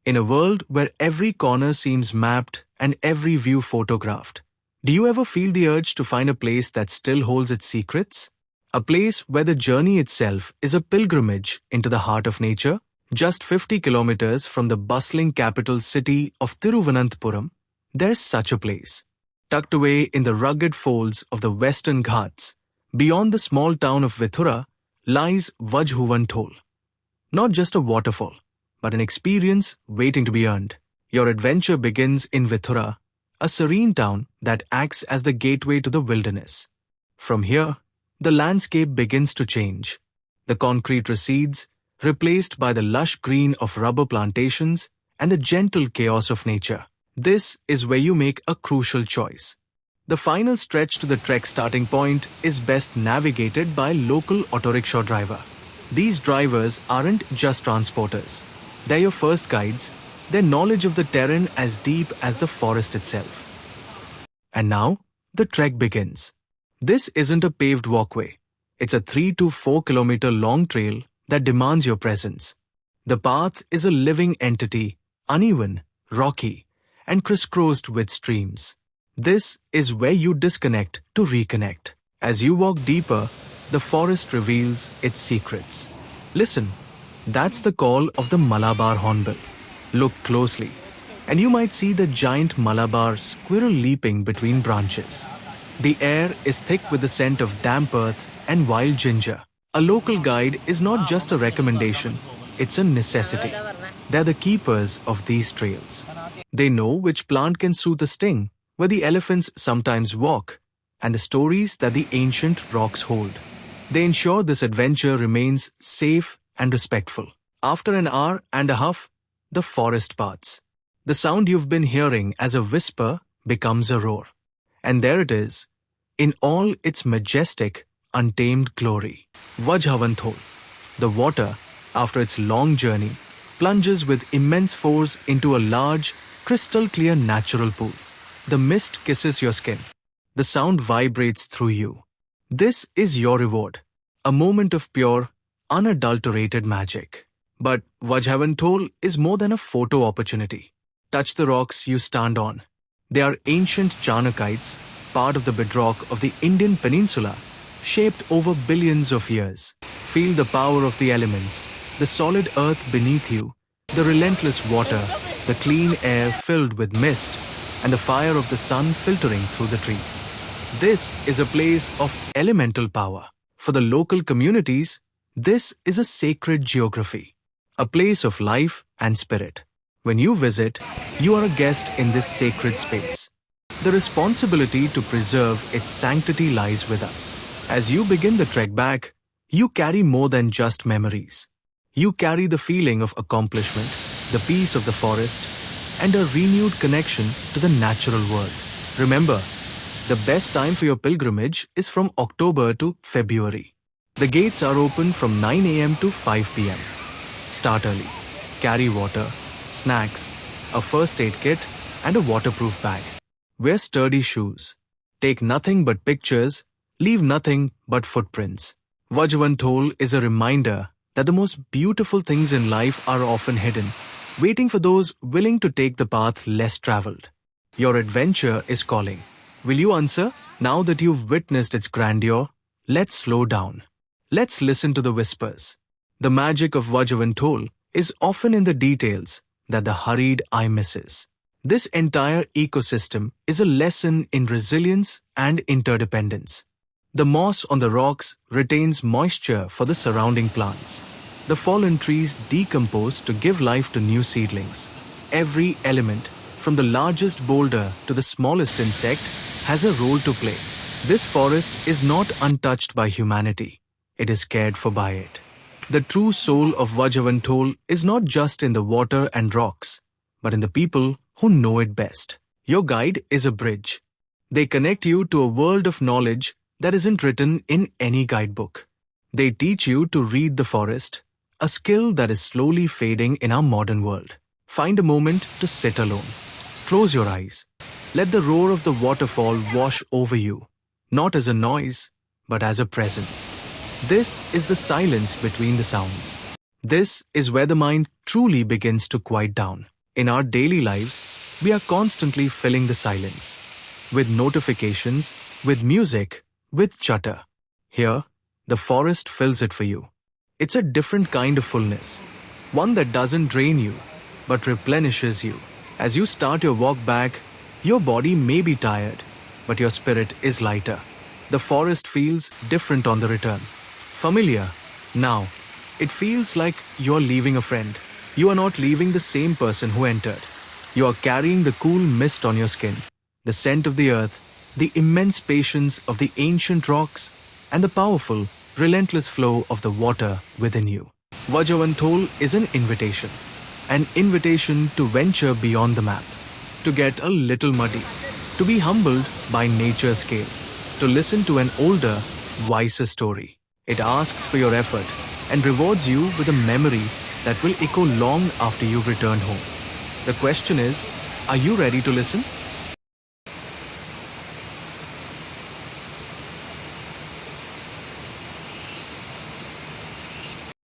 In a world where every corner seems mapped and every view photographed, do you ever feel the urge to find a place that still holds its secrets? A place where the journey itself is a pilgrimage into the heart of nature? Just 50 kilometers from the bustling capital city of Thiruvananthapuram, there's such a place. Tucked away in the rugged folds of the Western Ghats, beyond the small town of Vithura, lies Vazhvanthol. Not just a waterfall, but an experience waiting to be earned. Your adventure begins in Vithura, a serene town that acts as the gateway to the wilderness. From here, the landscape begins to change. The concrete recedes, replaced by the lush green of rubber plantations and the gentle chaos of nature. This is where you make a crucial choice. The final stretch to the trek starting point is best navigated by a local auto-rickshaw driver. These drivers aren't just transporters. They're your first guides, their knowledge of the terrain as deep as the forest itself. And now, the trek begins. This isn't a paved walkway. It's a 3 to 4 kilometer long trail that demands your presence. The path is a living entity, uneven, rocky, and crisscrossed with streams. This is where you disconnect to reconnect. As you walk deeper, the forest reveals its secrets. Listen, that's the call of the Malabar hornbill. Look closely, and you might see the giant Malabar squirrel leaping between branches. The air is thick with the scent of damp earth and wild ginger. A local guide is not just a recommendation, it's a necessity. They're the keepers of these trails. They know which plant can soothe a sting, where the elephants sometimes walk, and the stories that the ancient rocks hold. They ensure this adventure remains safe and respectful. After an hour and a half, the forest parts. The sound you've been hearing as a whisper becomes a roar. And there it is, in all its majestic, untamed glory. Vazhvanthol, the water, after its long journey, plunges with immense force into a large, crystal-clear natural pool. The mist kisses your skin. The sound vibrates through you. This is your reward, a moment of pure, unadulterated magic. But Vazhvanthol is more than a photo opportunity. Touch the rocks you stand on. They are ancient Chanakites, part of the bedrock of the Indian peninsula, shaped over billions of years. Feel the power of the elements, the solid earth beneath you, the relentless water, the clean air filled with mist, and the fire of the sun filtering through the trees. This is a place of elemental power. For the local communities, this is a sacred geography, a place of life and spirit. When you visit, you are a guest in this sacred space. The responsibility to preserve its sanctity lies with us. As you begin the trek back, you carry more than just memories. You carry the feeling of accomplishment, the peace of the forest, and a renewed connection to the natural world. Remember, the best time for your pilgrimage is from October to February. The gates are open from 9 a.m. to 5 p.m. Start early. Carry water, snacks, a first aid kit, and a waterproof bag. Wear sturdy shoes. Take nothing but pictures, leave nothing but footprints. Vazhvanthol is a reminder that the most beautiful things in life are often hidden, waiting for those willing to take the path less traveled. Your adventure is calling. Will you answer? Now that you've witnessed its grandeur, let's slow down. Let's listen to the whispers. The magic of Vazhvanthol is often in the details that the hurried eye misses. This entire ecosystem is a lesson in resilience and interdependence. The moss on the rocks retains moisture for the surrounding plants. The fallen trees decompose to give life to new seedlings. Every element, from the largest boulder to the smallest insect, has a role to play. This forest is not untouched by humanity. It is cared for by it. The true soul of Vazhvanthol is not just in the water and rocks, but in the people who know it best. Your guide is a bridge. They connect you to a world of knowledge that isn't written in any guidebook. They teach you to read the forest, a skill that is slowly fading in our modern world. Find a moment to sit alone. Close your eyes. Let the roar of the waterfall wash over you, not as a noise, but as a presence. This is the silence between the sounds. This is where the mind truly begins to quiet down. In our daily lives, we are constantly filling the silence. With notifications, with music, with chatter. Here, the forest fills it for you. It's a different kind of fullness. One that doesn't drain you, but replenishes you. As you start your walk back, your body may be tired, but your spirit is lighter. The forest feels different on the return. Familiar. Now, it feels like you're leaving a friend. You are not leaving the same person who entered. You are carrying the cool mist on your skin, the scent of the earth, the immense patience of the ancient rocks, and the powerful, relentless flow of the water within you. Vazhvanthol is an invitation to venture beyond the map, to get a little muddy, to be humbled by nature's scale, to listen to an older, wiser story. It asks for your effort and rewards you with a memory that will echo long after you've returned home. The question is, are you ready to listen?